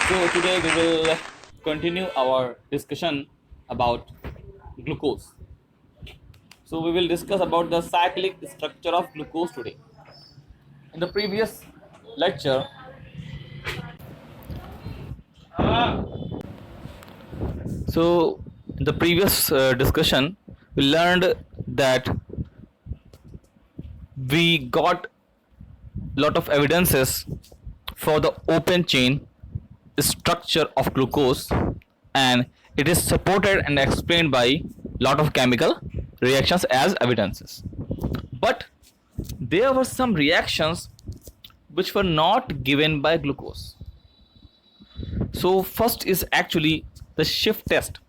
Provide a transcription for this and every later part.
So today we will continue our discussion about glucose. So we will discuss about the cyclic structure of glucose today. In the previous lecture, so in the previous discussion, we learned that we got lot of evidences for the open chain structure of glucose, and it is supported and explained by lot of chemical reactions as evidences. But there were some reactions which were not given by glucose. So first is actually the shift test.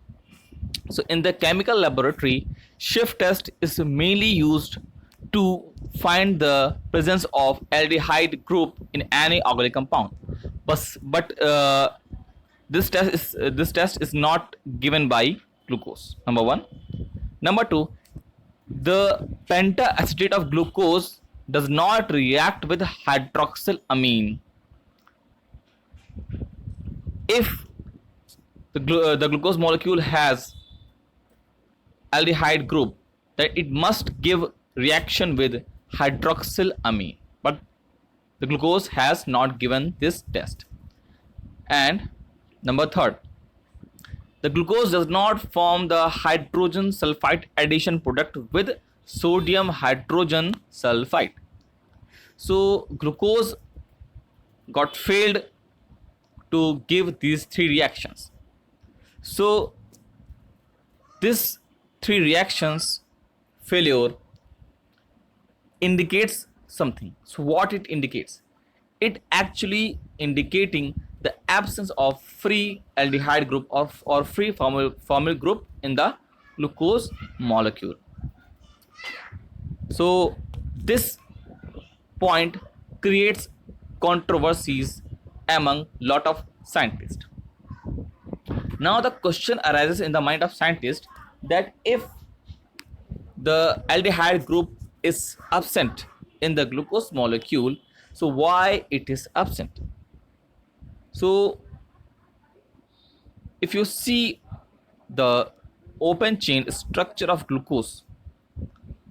So in the chemical laboratory, shift test is mainly used to find the presence of aldehyde group in any organic compound. But this test is not given by glucose. Number one. Number two, the pentaacetate of glucose does not react with hydroxylamine. If the glucose molecule has aldehyde group, then it must give reaction with hydroxylamine, but the glucose has not given this test. And number third, the glucose does not form the hydrogen sulfide addition product with sodium hydrogen sulfide. So glucose got failed to give these three reactions. So this three reactions failure indicates something. So what it indicates? It actually indicating the absence of free aldehyde group or free formyl group in the glucose molecule. So this point creates controversies among lot of scientists. Now the question arises in the mind of scientists that if the aldehyde group is absent in the glucose molecule, so why it is absent? So if you see the open chain structure of glucose,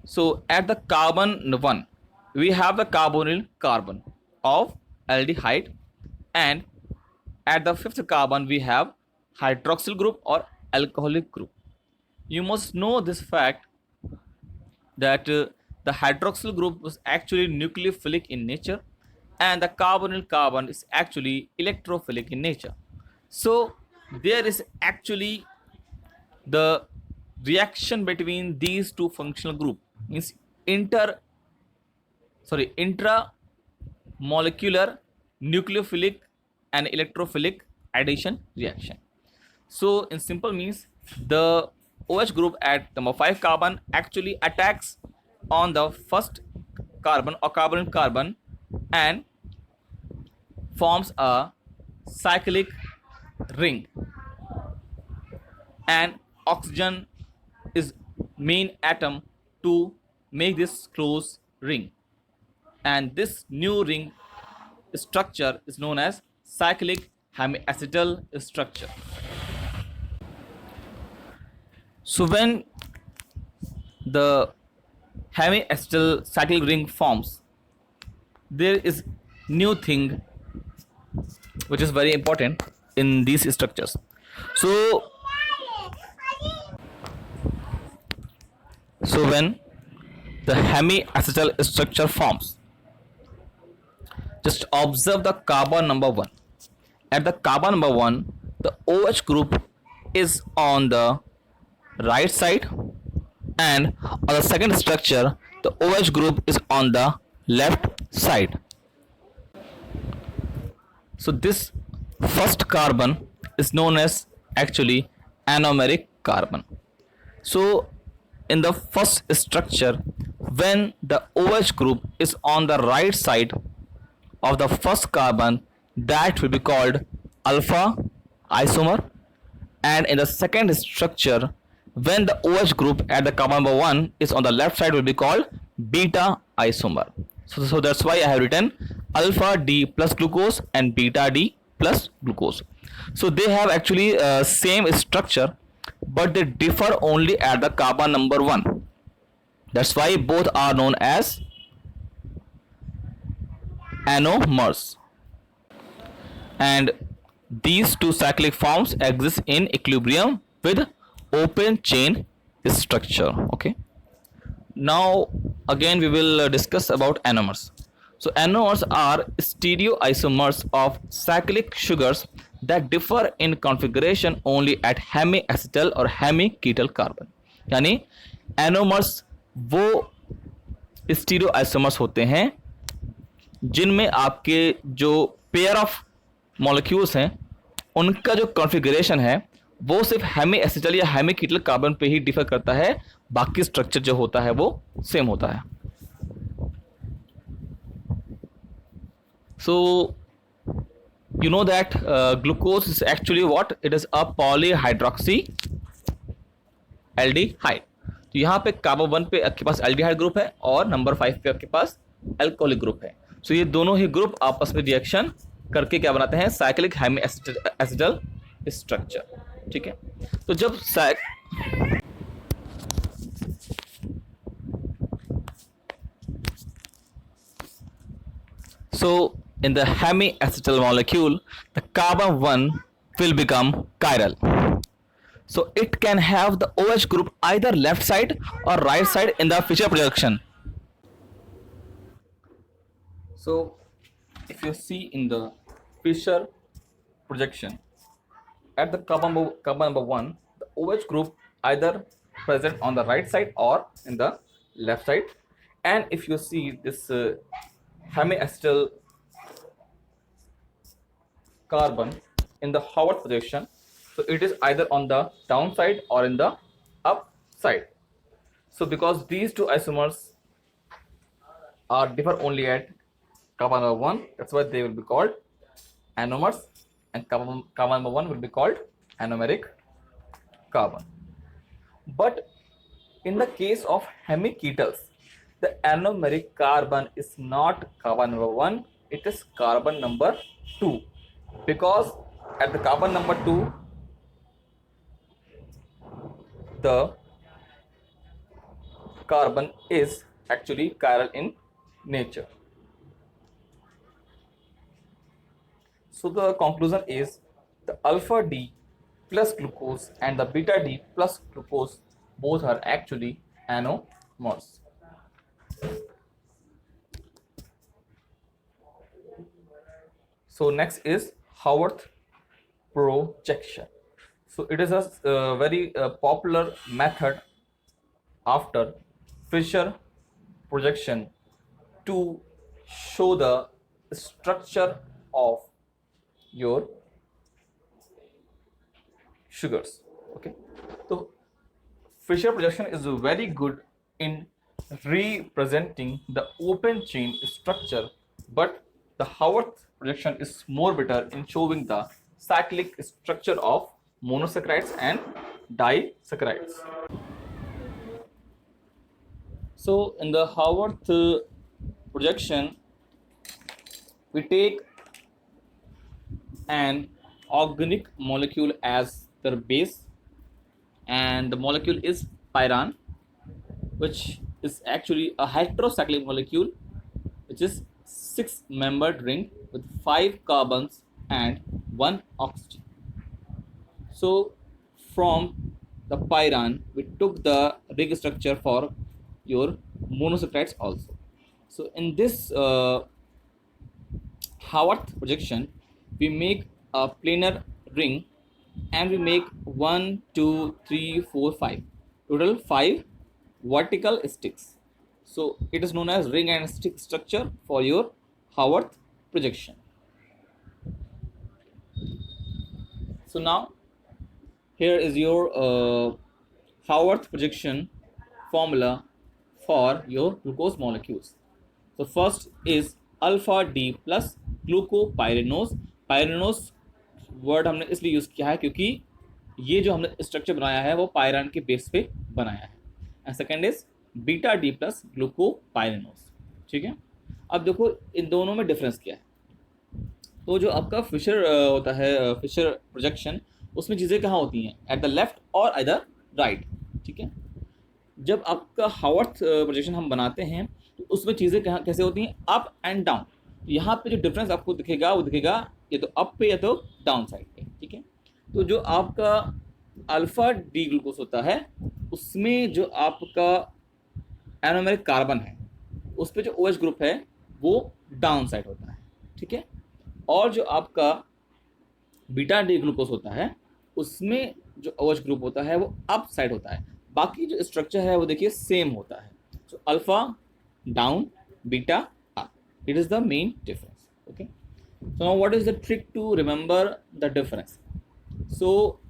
so at the carbon 1 we have the carbonyl carbon of aldehyde, and at the fifth carbon we have hydroxyl group or alcoholic group. You must know this fact that the hydroxyl group was actually nucleophilic in nature, and the carbonyl carbon is actually electrophilic in nature. So there is actually the reaction between these two functional group, means intramolecular nucleophilic and electrophilic addition reaction. So in simple means, the OH group at number 5 carbon actually attacks on the first carbon or carbonyl carbon and forms a cyclic ring, and oxygen is main atom to make this closed ring, and this new ring structure is known as cyclic hemiacetal structure. So when the hemiacetal cyclic ring forms, there is new thing which is very important in these structures. So when the hemiacetal structure forms, just observe the carbon number 1. At the carbon number 1, the OH group is on the right side, and on the second structure the OH group is on the left side. So this first carbon is known as actually anomeric carbon. So in the first structure, when the OH group is on the right side of the first carbon, that will be called alpha isomer, and in the second structure, when the OH group at the carbon number 1 is on the left side, will be called beta isomer. So that's why I have written alpha D plus glucose and beta D plus glucose. So they have actually same structure, but they differ only at the carbon number 1. That's why both are known as anomers. And these two cyclic forms exist in equilibrium with open chain structure. Okay. Now again we will discuss about anomers. So anomers are stereoisomers of cyclic sugars that differ in configuration only at hemiacetal or hemiketal carbon. यानी anomers वो stereoisomers होते हैं जिनमें आपके जो pair of molecules हैं उनका जो कॉन्फ़िगरेशन है वो सिर्फ हेमी एसिटल या हेमी कीटल कार्बन पे ही डिफर करता है, बाकी स्ट्रक्चर जो होता है वो सेम होता है. So you know that glucose is actually what? It is a polyhydroxy aldehyde. तो यहाँ पे कार्बन 1 पे आपके पास एल्डिहाइड ग्रुप है और नंबर 5 पे आपके पास एल्कोहलिक ग्रुप है. सो ये दोनों ही ग्रुप आपस में रिएक्शन करके क्या बनाते हैं? Cyclic hemiacetal structure. ठीक है. तो जब so in the hemiacetal molecule the carbon 1 will become chiral. So it can have the OH group either left side or right side in the Fischer projection. So if you see in the Fischer projection at the carbon number 1, the OH group either present on the right side or in the left side. And if you see this hemiacetal carbon in the Howard projection, so it is either on the downside or in the upside. So because these two isomers are differ only at carbon number 1, that's why they will be called anomers, and carbon number 1 will be called anomeric carbon. But in the case of hemiketals, the anomeric carbon is not carbon number 1, it is carbon number 2, because at the carbon number 2 the carbon is actually chiral in nature. So the conclusion is the alpha D plus glucose and the beta D plus glucose both are actually anomers. So next is Haworth projection. So it is a very popular method after Fischer projection to show the structure of your sugars. Okay, so Fischer projection is very good in representing the open chain structure, but the Haworth projection is more better in showing the cyclic structure of monosaccharides and disaccharides. So in the Haworth projection, we take an organic molecule as their base, and the molecule is pyran, which is actually a heterocyclic molecule, which is 6-membered ring with 5 carbons and 1 oxygen. So from the pyran we took the ring structure for your monosaccharides also. So in this Haworth projection we make a planar ring and we make 1, 2, 3, 4, 5, total 5 vertical sticks. So it is known as ring and stick structure for your Haworth projection. So now here is your Haworth projection formula for your glucose molecules. So first is alpha D plus glucopyranose. Pyranose word हमने इसलिए use किया है क्योंकि ये जो हमने structure बनाया है वो पायरान के बेस पे बनाया है. And second is beta D plus glucopyranose. ठीक है. अब देखो इन दोनों में डिफरेंस क्या है. तो जो आपका फिशर होता है, फिशर प्रोजेक्शन, उसमें चीज़ें कहाँ होती हैं? एट द लेफ्ट और इधर राइट, ठीक है। जब आपका हावर्थ प्रोजेक्शन हम बनाते हैं तो उसमें चीज़ें कहाँ कैसे होती हैं? Up and down. यहाँ पे जो डिफरेंस आपको दिखेगा वो दिखेगा या तो अप पे या तो डाउन साइड पे, ठीक है। तो जो आपका अल्फा डी ग्लूकोज होता है उसमें जो आपका एरोमेरिक कार्बन है उस पर जो ओ एच ग्रुप है वो डाउन साइड होता है, ठीक है। और जो आपका बीटा डी ग्लूकोज होता है उसमें जो ओ एच ग्रुप होता है वो अप साइड होता है। बाकी जो स्ट्रक्चर है वो देखिए सेम होता है। So alpha down, beta up, it is the main difference. Okay, so now what is the trick to remember the difference? So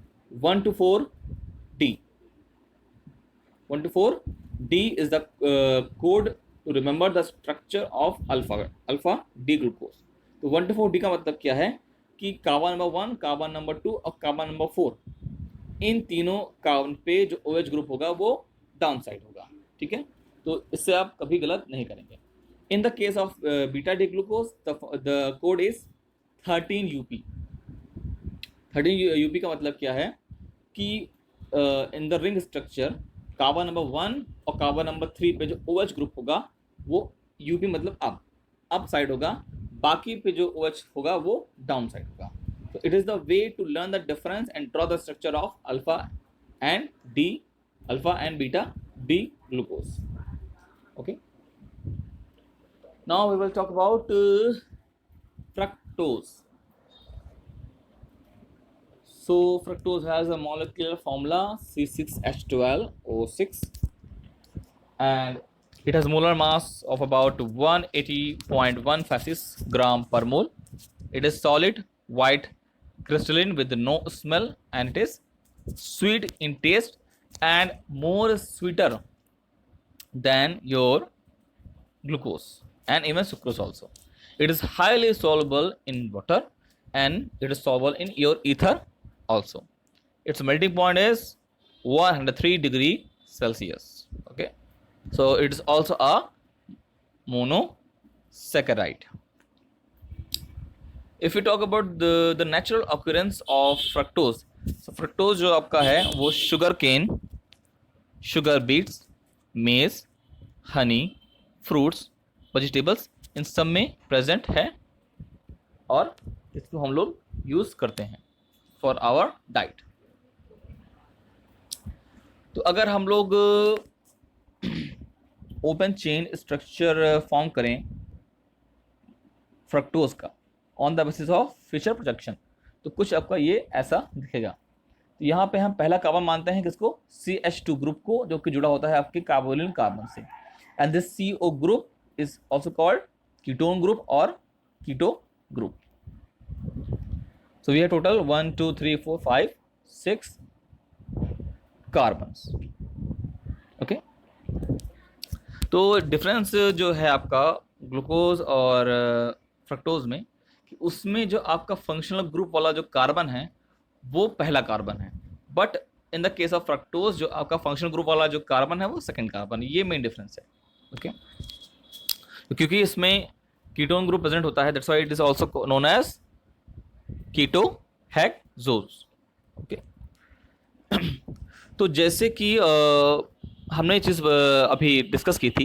1 to 4 D, 1 to 4 D is the code to remember the structure of alpha D glucose। तो 1 to 4 D का मतलब क्या है कि carbon number 1, carbon number 2 और carbon number 4, इन तीनों carbon पे जो OH ग्रुप होगा वो डाउन साइड होगा, ठीक है। तो इससे आप कभी गलत नहीं करेंगे। इन the case of beta D glucose the code is 13 UP। 13 UP का मतलब क्या है कि in the ring structure carbon number 1 और कार्बन नंबर 3 पे जो OH ग्रुप होगा वो UP मतलब अप साइड होगा, बाकी पे जो OH होगा वो डाउन साइड होगा। तो it is the way to learn the difference and draw the structure of alpha and beta D glucose. Okay, now we will talk about fructose। So fructose has a molecular formula C6H12O6 and it has molar mass of about 180.1 fascis gram per mole. It is solid, white, crystalline with no smell, and it is sweet in taste and more sweeter than your glucose and even sucrose also. It is highly soluble in water and it is soluble in your ether also. Its melting point is 103 degree Celsius. Okay, so it is also a monosaccharide. If we talk about the natural occurrence of fructose, so fructose जो आपका है वो sugar cane, sugar beets, maize, honey, fruits, vegetables, इन सब में present है और इसको हम लोग यूज़ करते हैं फॉर आवर डाइट। तो अगर हम लोग ओपन चेन स्ट्रक्चर फॉर्म करें फ्रक्टोज का on the basis of Fischer projection तो कुछ आपका ये ऐसा दिखेगा। तो यहाँ पे हम पहला कार्बन मानते हैं किसको? CH2 ग्रुप को, जो कि जुड़ा होता है आपके कार्बोनिल कार्बन से। And this CO group is also called ketone group or keto group. So we have total 1 2 3 4 5 6 carbons. Okay, तो डिफरेंस जो है आपका ग्लूकोज और फ्रक्टोज में कि उसमें जो आपका फंक्शनल ग्रुप वाला जो कार्बन है वो पहला कार्बन है, but in the case of fructose जो आपका फंक्शनल ग्रुप वाला जो कार्बन है वो सेकंड कार्बन। ये मेन डिफरेंस है। ओके, तो क्योंकि इसमें कीटोन ग्रुप प्रेजेंट होता है, that's why it is also known as ketohexose. Okay, तो जैसे कि हमने ये चीज़ अभी डिस्कस की थी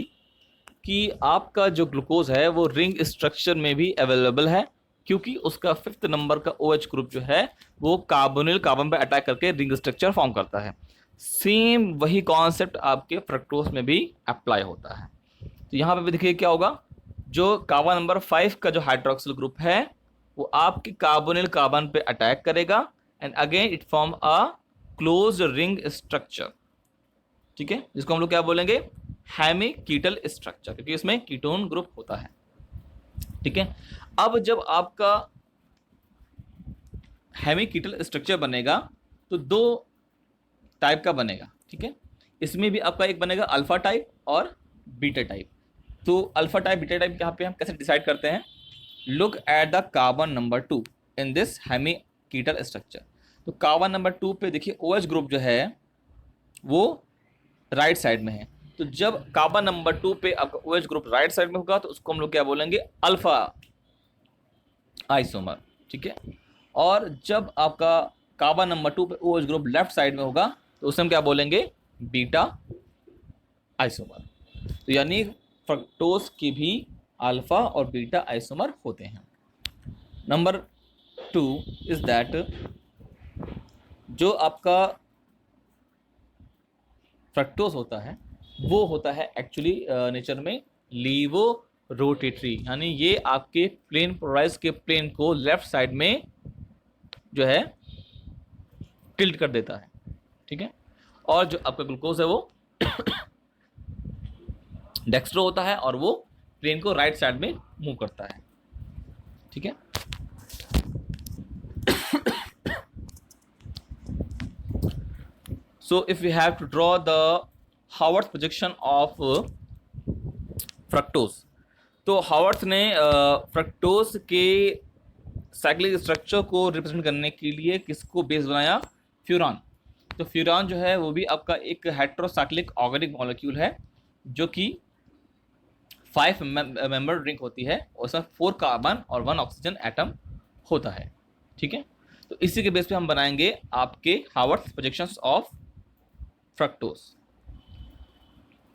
कि आपका जो ग्लूकोज है वो रिंग स्ट्रक्चर में भी अवेलेबल है, क्योंकि उसका 5th नंबर का OH ग्रुप जो है वो कार्बोनिल कार्बन पर अटैक करके रिंग स्ट्रक्चर फॉर्म करता है। सेम वही कॉन्सेप्ट आपके फ्रक्टोज में भी अप्लाई होता है। तो यहाँ पे भी देखिए क्या होगा, जो कार्बन नंबर 5 का जो हाइड्रोक्सिल ग्रुप है वो आपके कार्बोनिल कार्बन पे अटैक करेगा and again it form a closed ring structure, ठीक है, जिसको हम लोग क्या बोलेंगे? हेमीकीटल स्ट्रक्चर, क्योंकि इसमें कीटोन ग्रुप होता है। ठीक है, अब जब आपका हेमीकीटल स्ट्रक्चर बनेगा तो दो टाइप का बनेगा। ठीक है, इसमें भी आपका एक बनेगा अल्फा टाइप और बीटा टाइप। तो अल्फा टाइप बीटा टाइप यहाँ पे हम कैसे डिसाइड करते हैं? Look at the carbon number 2 in this hemiketal structure. तो कार्बन नंबर 2 पे देखिए OH ग्रुप जो है वो राइट साइड में है। तो जब कार्बन नंबर 2 पे आपका OH ग्रुप राइट साइड में होगा तो उसको हम लोग क्या बोलेंगे? अल्फा आइसोमर, ठीक है। और जब आपका कार्बन नंबर 2 पे OH ग्रुप लेफ्ट साइड में होगा तो उसे हम क्या बोलेंगे, बीटा आइसोमर। तो यानी फ्रक्टोज की भी अल्फा और बीटा आइसोमर होते हैं। नंबर 2 इज दैट जो आपका फ्रक्टोज होता है वो होता है एक्चुअली नेचर में लीवो रोटेटरी, यानी ये आपके प्लेन पोलराइज के प्लेन को लेफ्ट साइड में जो है टिल्ट कर देता है, ठीक है। और जो आपका ग्लूकोज है वो डेक्स्ट्रो होता है और वो प्लेन को राइट साइड में मूव करता है, ठीक है। So if we have to draw the Haworth projection of fructose, तो हावर्थ ने फ्रक्टोज के साइक्लिक स्ट्रक्चर को रिप्रेजेंट करने के लिए किसको बेस बनाया, फ्यूरान। तो फ्यूरान जो है वो भी आपका एक हेट्रोसाइक्लिक ऑर्गेनिक मॉलिक्यूल है जो कि 5 मेंबर रिंग होती है और उसमें 4 कार्बन और 1 ऑक्सीजन एटम होता है, ठीक है। तो इसी के बेस पे हम बनाएंगे आपके हावर्थ प्रोजेक्शंस ऑफ फ्रक्टोज,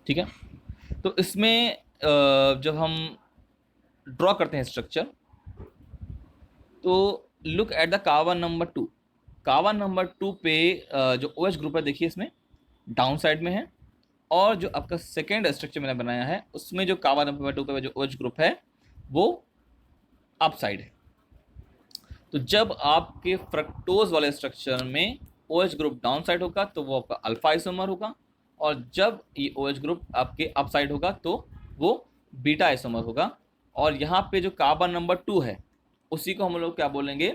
ठीक है। तो इसमें जब हम ड्रॉ करते हैं स्ट्रक्चर तो look at the carbon number 2। Carbon number 2 पे जो OH ग्रुप है देखिए इसमें डाउन साइड में है, और जो आपका सेकेंड स्ट्रक्चर मैंने बनाया है उसमें जो कार्बन नंबर 2 पे जो OH ग्रुप है वो अप साइड है। तो जब आपके फ्रक्टोज वाले स्ट्रक्चर में OH ग्रुप डाउन साइड होगा तो वो आपका अल्फा आइसोमर होगा, और जब ये OH ग्रुप आपके अप साइड होगा तो वो बीटा आइसोमर होगा। और यहाँ पे जो कार्बन नंबर 2 है उसी को हम लोग क्या बोलेंगे,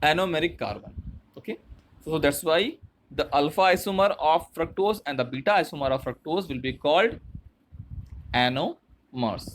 anomeric carbon, okay. So that's why the alpha isomer of fructose and the beta isomer of fructose will be called anomers.